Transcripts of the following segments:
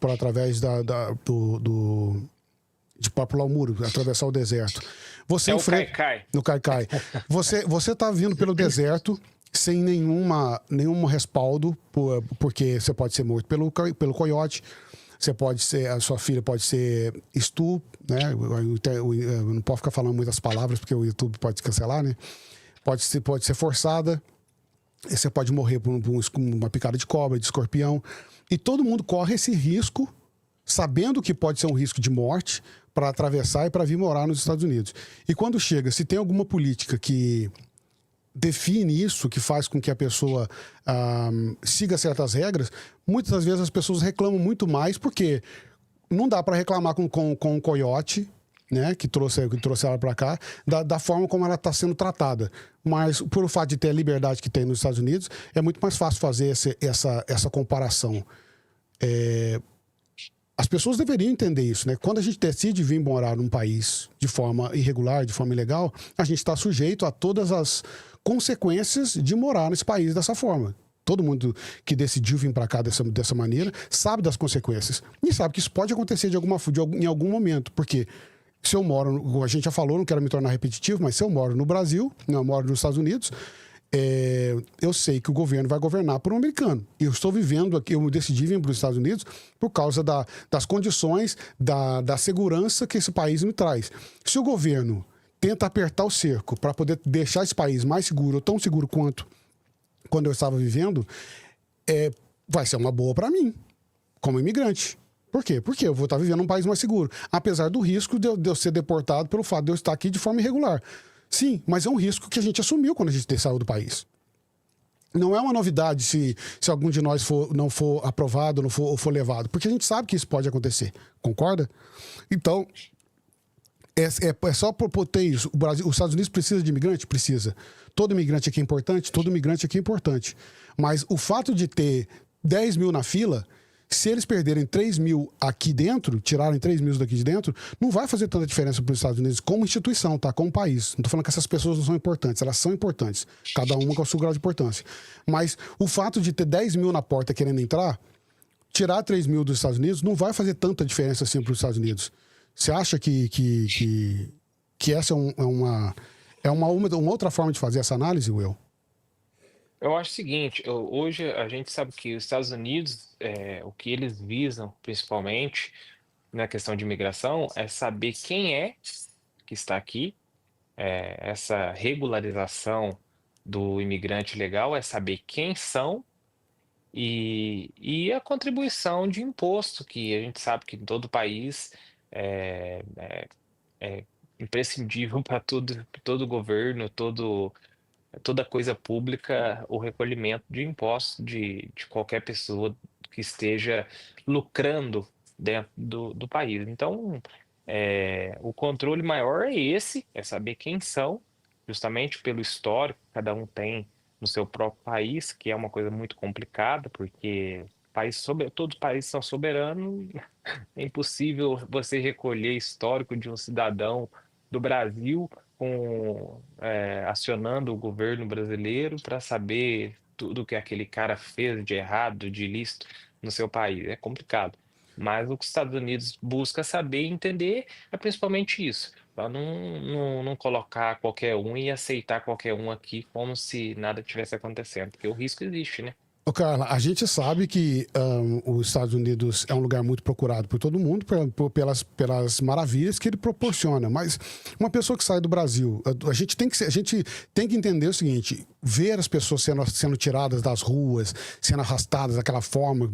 através de pular o muro, atravessar o deserto. Você enfrenta... Caicai. No Caicai. Você tá vindo pelo deserto sem nenhum respaldo, porque você pode ser morto pelo coiote, a sua filha pode ser né? Eu não posso ficar falando muitas palavras, porque o YouTube pode cancelar, né? Pode ser forçada, você pode morrer por uma picada de cobra, de escorpião. E todo mundo corre esse risco, sabendo que pode ser um risco de morte, para atravessar e para vir morar nos Estados Unidos. E quando chega, se tem alguma política que define isso, que faz com que a pessoa siga certas regras, muitas das vezes as pessoas reclamam muito mais, porque não dá para reclamar com o coiote, né, que trouxe ela para cá, da forma como ela está sendo tratada. Mas, por o fato de ter a liberdade que tem nos Estados Unidos, é muito mais fácil fazer essa comparação. As pessoas deveriam entender isso, né? Quando a gente decide vir morar num país de forma irregular, de forma ilegal, a gente está sujeito a todas as consequências de morar nesse país dessa forma. Todo mundo que decidiu vir para cá dessa maneira sabe das consequências. E sabe que isso pode acontecer em algum momento. Porque se eu moro, a gente já falou, não quero me tornar repetitivo, mas se eu moro no Brasil, eu moro nos Estados Unidos, eu sei que o governo vai governar por um americano. Eu estou vivendo aqui, eu decidi vir para os Estados Unidos por causa das condições, da segurança que esse país me traz. Se o governo tenta apertar o cerco para poder deixar esse país mais seguro, ou tão seguro quanto quando eu estava vivendo, vai ser uma boa para mim, como imigrante. Por quê? Porque eu vou estar vivendo num país mais seguro, apesar do risco de eu ser deportado pelo fato de eu estar aqui de forma irregular. Sim, mas é um risco que a gente assumiu quando a gente saiu do país. Não é uma novidade se algum de nós não for aprovado ou for levado, porque a gente sabe que isso pode acontecer. Concorda? Então, é só ter isso. Os Estados Unidos precisa de imigrante? Precisa. Todo imigrante aqui é importante? Todo imigrante aqui é importante. Mas o fato de ter 10 mil na fila, se eles perderem 3 mil aqui dentro, tirarem 3 mil daqui de dentro, não vai fazer tanta diferença para os Estados Unidos como instituição, tá? Como país. Não tô falando que essas pessoas não são importantes, elas são importantes. Cada uma com o seu grau de importância. Mas o fato de ter 10 mil na porta querendo entrar, tirar 3 mil dos Estados Unidos, não vai fazer tanta diferença assim para os Estados Unidos. Você acha que essa é uma outra forma de fazer essa análise, Will? Eu acho o seguinte, hoje a gente sabe que os Estados Unidos, o que eles visam, principalmente na questão de imigração, é saber quem é que está aqui. Essa regularização do imigrante legal é saber quem são e a contribuição de imposto, que a gente sabe que em todo país é imprescindível para todo governo, toda coisa pública, o recolhimento de impostos de qualquer pessoa que esteja lucrando dentro do país. Então, o controle maior é esse, é saber quem são, justamente pelo histórico que cada um tem no seu próprio país, que é uma coisa muito complicada, porque todos os países são soberanos, é impossível você recolher histórico de um cidadão do Brasil acionando o governo brasileiro para saber tudo que aquele cara fez de errado, de ilícito no seu país. É complicado. Mas o que os Estados Unidos busca saber e entender é principalmente isso, para não colocar qualquer um e aceitar qualquer um aqui como se nada tivesse acontecendo, porque o risco existe, né? Ô, Carla, a gente sabe que os Estados Unidos é um lugar muito procurado por todo mundo pelas maravilhas que ele proporciona. Mas uma pessoa que sai do Brasil, a gente tem que entender o seguinte: ver as pessoas sendo tiradas das ruas, sendo arrastadas daquela forma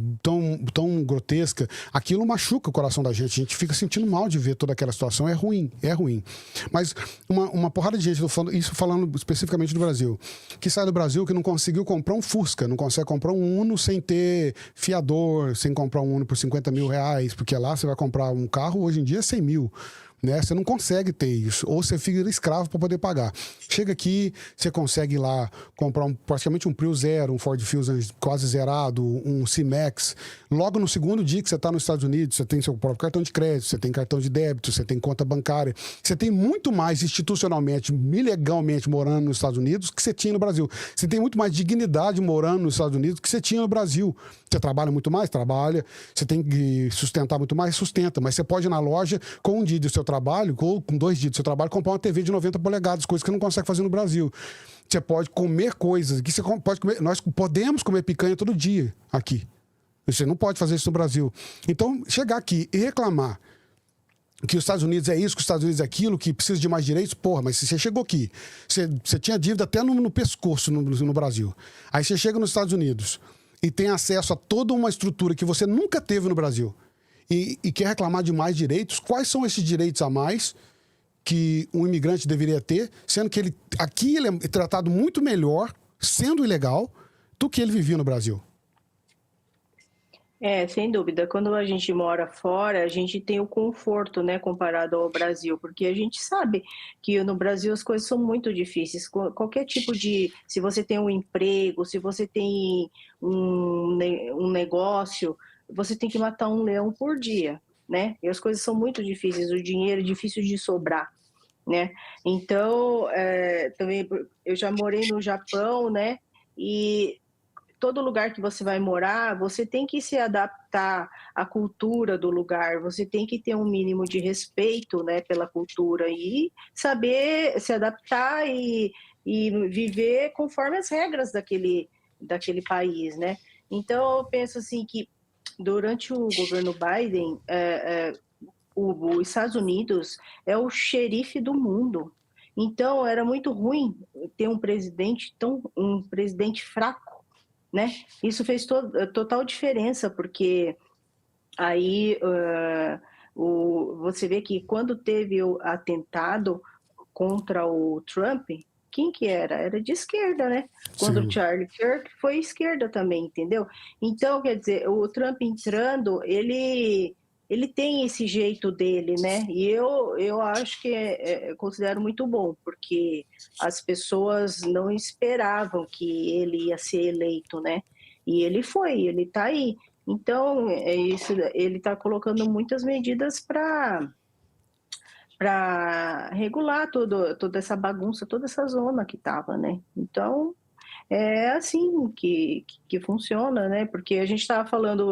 tão grotesca, aquilo machuca o coração da gente. A gente fica sentindo mal de ver toda aquela situação. É ruim. Mas uma porrada de gente, falando especificamente do Brasil, que sai do Brasil que não conseguiu comprar um Fusca, não consegue comprar um Uno sem ter fiador, sem comprar um Uno por 50 mil reais, porque lá você vai comprar um carro, hoje em dia é 100 mil. né? Você não consegue ter isso, ou você fica escravo para poder pagar. Chega aqui, você consegue ir lá comprar praticamente um Prio Zero, um Ford Fusion quase zerado, um C-Max. Logo no segundo dia que você está nos Estados Unidos, você tem seu próprio cartão de crédito, você tem cartão de débito, você tem conta bancária, você tem muito mais institucionalmente, ilegalmente morando nos Estados Unidos que você tinha no Brasil. Você tem muito mais dignidade morando nos Estados Unidos que você tinha no Brasil. Você trabalha muito mais? Trabalha. Você tem que sustentar muito mais? Sustenta. Mas você pode ir na loja com um dia do seu trabalho, ou com 2 dias do seu trabalho, comprar uma TV de 90 polegadas, coisas que você não consegue fazer no Brasil. Você pode comer coisas que você pode comer. Nós podemos comer picanha todo dia aqui. Você não pode fazer isso no Brasil. Então, chegar aqui e reclamar que os Estados Unidos é isso, que os Estados Unidos é aquilo, que precisa de mais direitos, porra, mas se você chegou aqui, você tinha dívida até no pescoço no Brasil. Aí você chega nos Estados Unidos e tem acesso a toda uma estrutura que você nunca teve no Brasil e quer reclamar de mais direitos, quais são esses direitos a mais que um imigrante deveria ter, sendo que aqui ele é tratado muito melhor, sendo ilegal, do que ele vivia no Brasil? Sem dúvida. Quando a gente mora fora, a gente tem o conforto, né, comparado ao Brasil, porque a gente sabe que no Brasil as coisas são muito difíceis. Qualquer tipo de, se você tem um emprego, se você tem um negócio, você tem que matar um leão por dia, né? E as coisas são muito difíceis, o dinheiro é difícil de sobrar, né? Então, também eu já morei no Japão, né? E todo lugar que você vai morar, você tem que se adaptar à cultura do lugar, você tem que ter um mínimo de respeito, né, pela cultura e saber se adaptar e viver conforme as regras daquele país, né? Então, eu penso assim que durante o governo Biden, os Estados Unidos é o xerife do mundo. Então, era muito ruim ter um presidente fraco, né? Isso fez total diferença, porque aí você vê que quando teve o atentado contra o Trump, quem que era? Era de esquerda, né? Quando o Charlie Kirk foi esquerda também, entendeu? Então, quer dizer, o Trump entrando, ele tem esse jeito dele, né? E eu acho que considero muito bom, porque as pessoas não esperavam que ele ia ser eleito, né? E ele foi, ele está aí. Então, ele está colocando muitas medidas para regular toda essa bagunça, toda essa zona que estava, né? Então, é assim que funciona, né? Porque a gente estava falando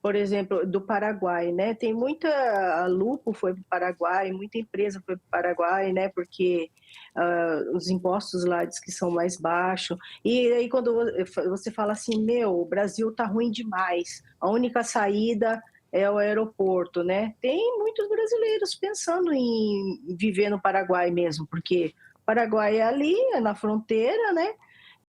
por exemplo, do Paraguai, né? Tem a Lupo foi para o Paraguai, muita empresa foi para o Paraguai, né? Porque os impostos lá diz que são mais baixos. E aí quando você fala assim, o Brasil tá ruim demais, a única saída é o aeroporto, né? Tem muitos brasileiros pensando em viver no Paraguai mesmo, porque o Paraguai é ali, é na fronteira, né?